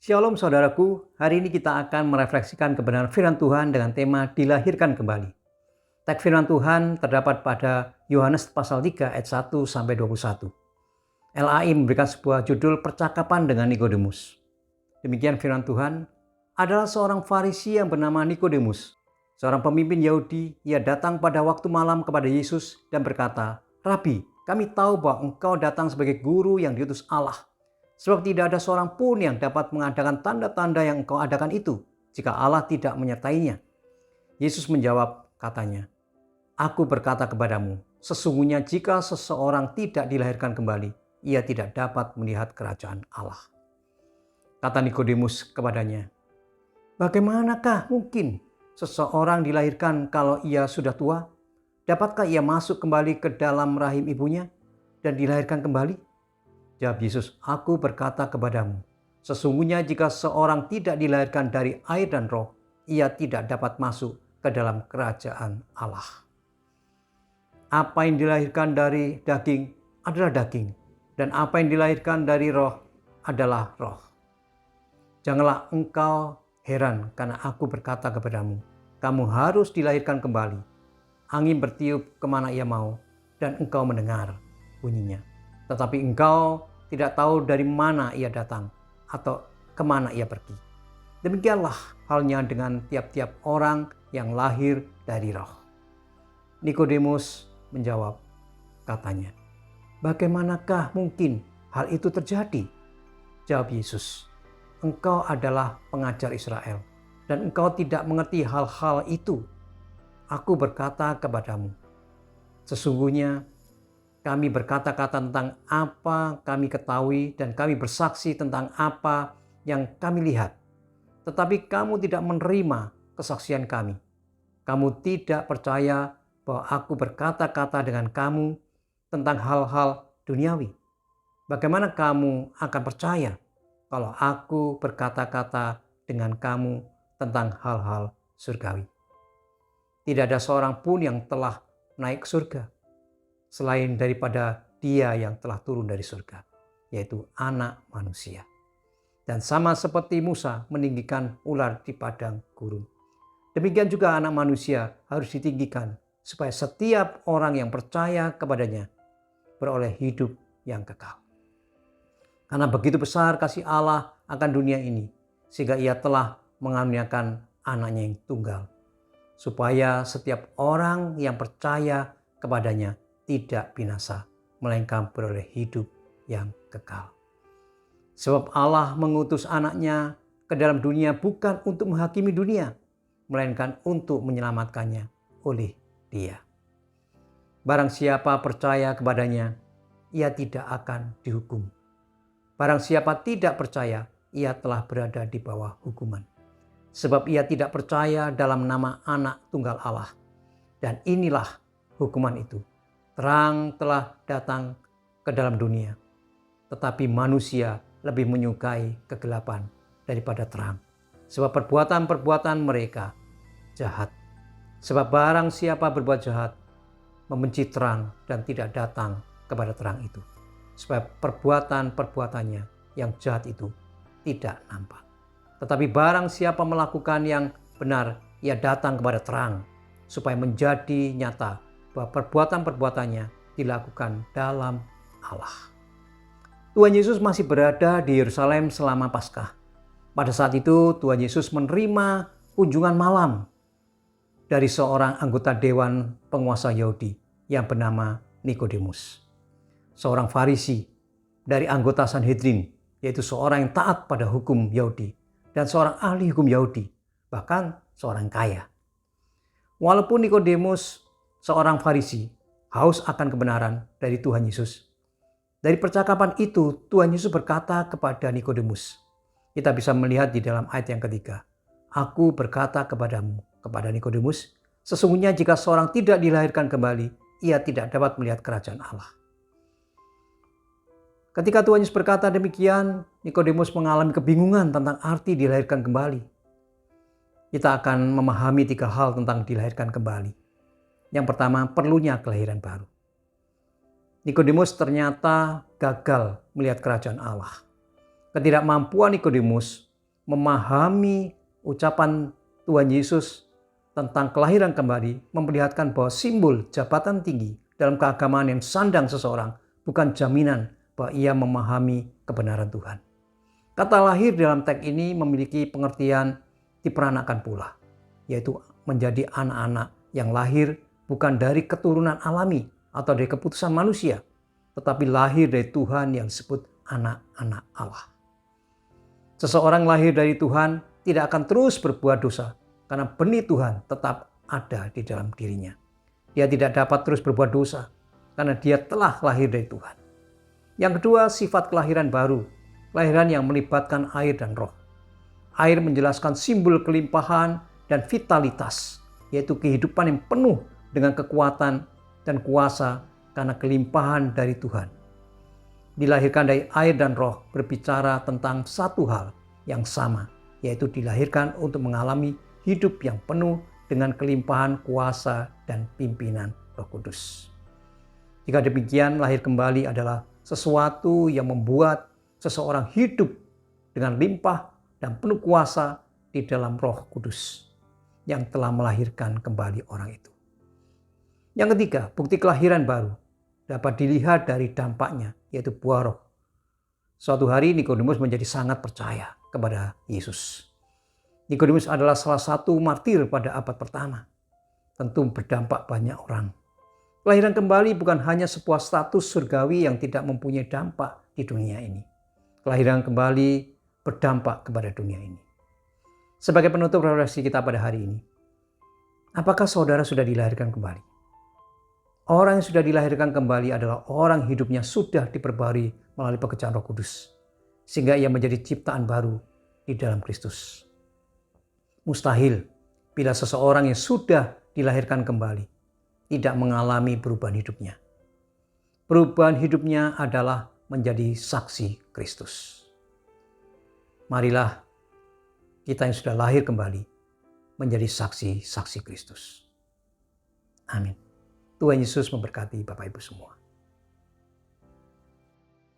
Shalom saudaraku, hari ini kita akan merefleksikan kebenaran firman Tuhan dengan tema dilahirkan kembali. Teks firman Tuhan terdapat pada Yohanes pasal 3 ayat 1 sampai 21. LAI memberikan sebuah judul percakapan dengan Nikodemus. Demikian firman Tuhan, adalah seorang Farisi yang bernama Nikodemus, seorang pemimpin Yahudi. Ia datang pada waktu malam kepada Yesus dan berkata, "Rabi, kami tahu bahwa engkau datang sebagai guru yang diutus Allah. Sebab tidak ada seorang pun yang dapat mengadakan tanda-tanda yang engkau adakan itu, jika Allah tidak menyertainya." Yesus menjawab, katanya, "Aku berkata kepadamu, sesungguhnya jika seseorang tidak dilahirkan kembali, ia tidak dapat melihat kerajaan Allah." Kata Nikodemus kepadanya, "Bagaimanakah mungkin seseorang dilahirkan kalau ia sudah tua? Dapatkah ia masuk kembali ke dalam rahim ibunya dan dilahirkan kembali?" Jawab Yesus, "Aku berkata kepadamu, sesungguhnya jika seorang tidak dilahirkan dari air dan roh, ia tidak dapat masuk ke dalam kerajaan Allah. Apa yang dilahirkan dari daging adalah daging, dan apa yang dilahirkan dari roh adalah roh. Janganlah engkau heran karena aku berkata kepadamu, kamu harus dilahirkan kembali. Angin bertiup kemana ia mau, dan engkau mendengar bunyinya. Tetapi engkau tidak tahu dari mana ia datang atau kemana ia pergi. Demikianlah halnya dengan tiap-tiap orang yang lahir dari roh." Nikodemus menjawab, katanya, "Bagaimanakah mungkin hal itu terjadi?" Jawab Yesus, "Engkau adalah pengajar Israel, dan engkau tidak mengerti hal-hal itu. Aku berkata kepadamu, sesungguhnya kami berkata-kata tentang apa kami ketahui dan kami bersaksi tentang apa yang kami lihat. Tetapi kamu tidak menerima kesaksian kami. Kamu tidak percaya bahwa aku berkata-kata dengan kamu tentang hal-hal duniawi. Bagaimana kamu akan percaya kalau aku berkata-kata dengan kamu tentang hal-hal surgawi? Tidak ada seorang pun yang telah naik ke surga selain daripada Dia yang telah turun dari surga, yaitu Anak Manusia. Dan sama seperti Musa meninggikan ular di padang gurun, demikian juga Anak Manusia harus ditinggikan, supaya setiap orang yang percaya kepadanya beroleh hidup yang kekal. Karena begitu besar kasih Allah akan dunia ini, sehingga Ia telah mengaruniakan Anaknya yang tunggal, supaya setiap orang yang percaya kepadanya tidak binasa, melainkan beroleh hidup yang kekal. Sebab Allah mengutus Anaknya ke dalam dunia bukan untuk menghakimi dunia, melainkan untuk menyelamatkannya oleh Dia. Barang siapa percaya kepadanya, ia tidak akan dihukum. Barang siapa tidak percaya, ia telah berada di bawah hukuman. Sebab ia tidak percaya dalam nama Anak Tunggal Allah. Dan inilah hukuman itu. Terang telah datang ke dalam dunia, tetapi manusia lebih menyukai kegelapan daripada terang, sebab perbuatan-perbuatan mereka jahat. Sebab barang siapa berbuat jahat, membenci terang dan tidak datang kepada terang itu, sebab perbuatan-perbuatannya yang jahat itu tidak nampak. Tetapi barang siapa melakukan yang benar, ia datang kepada terang, supaya menjadi nyata bahwa perbuatan-perbuatannya dilakukan dalam Allah. Tuhan Yesus masih berada di Yerusalem selama Paskah. Pada saat itu Tuhan Yesus menerima kunjungan malam dari seorang anggota dewan penguasa Yahudi yang bernama Nikodemus, seorang Farisi dari anggota Sanhedrin, yaitu seorang yang taat pada hukum Yahudi dan seorang ahli hukum Yahudi, bahkan seorang kaya. Walaupun Nikodemus seorang Farisi, haus akan kebenaran dari Tuhan Yesus, dari percakapan itu Tuhan Yesus berkata kepada Nikodemus. Kita bisa melihat di dalam ayat yang ketiga. "Aku berkata kepadamu," kepada Nikodemus, "sesungguhnya jika seorang tidak dilahirkan kembali, ia tidak dapat melihat kerajaan Allah." Ketika Tuhan Yesus berkata demikian, Nikodemus mengalami kebingungan tentang arti dilahirkan kembali. Kita akan memahami 3 hal tentang dilahirkan kembali. Yang pertama, perlunya kelahiran baru. Nikodemus ternyata gagal melihat kerajaan Allah. Ketidakmampuan Nikodemus memahami ucapan Tuhan Yesus tentang kelahiran kembali memperlihatkan bahwa simbol jabatan tinggi dalam keagamaan yang sandang seseorang bukan jaminan bahwa ia memahami kebenaran Tuhan. Kata lahir dalam teks ini memiliki pengertian diperanakan pula, yaitu menjadi anak-anak yang lahir bukan dari keturunan alami atau dari keputusan manusia, tetapi lahir dari Tuhan yang disebut anak-anak Allah. Seseorang lahir dari Tuhan tidak akan terus berbuat dosa karena benih Tuhan tetap ada di dalam dirinya. Dia tidak dapat terus berbuat dosa karena dia telah lahir dari Tuhan. Yang kedua, sifat kelahiran baru, kelahiran yang melibatkan air dan roh. Air menjelaskan simbol kelimpahan dan vitalitas, yaitu kehidupan yang penuh dengan kekuatan dan kuasa karena kelimpahan dari Tuhan. Dilahirkan dari air dan roh berbicara tentang satu hal yang sama, yaitu dilahirkan untuk mengalami hidup yang penuh dengan kelimpahan kuasa dan pimpinan Roh Kudus. Jika demikian, lahir kembali adalah sesuatu yang membuat seseorang hidup dengan limpah dan penuh kuasa di dalam Roh Kudus yang telah melahirkan kembali orang itu. Yang ketiga, bukti kelahiran baru dapat dilihat dari dampaknya, yaitu buah roh. Suatu hari Nikodemus menjadi sangat percaya kepada Yesus. Nikodemus adalah salah satu martir pada abad pertama. Tentu berdampak banyak orang. Kelahiran kembali bukan hanya sebuah status surgawi yang tidak mempunyai dampak di dunia ini. Kelahiran kembali berdampak kepada dunia ini. Sebagai penutup refleksi kita pada hari ini, apakah saudara sudah dilahirkan kembali? Orang yang sudah dilahirkan kembali adalah orang hidupnya sudah diperbarui melalui pekerjaan Roh Kudus, sehingga ia menjadi ciptaan baru di dalam Kristus. Mustahil bila seseorang yang sudah dilahirkan kembali tidak mengalami perubahan hidupnya. Perubahan hidupnya adalah menjadi saksi Kristus. Marilah kita yang sudah lahir kembali menjadi saksi-saksi Kristus. Amin. Tuhan Yesus memberkati Bapak Ibu semua.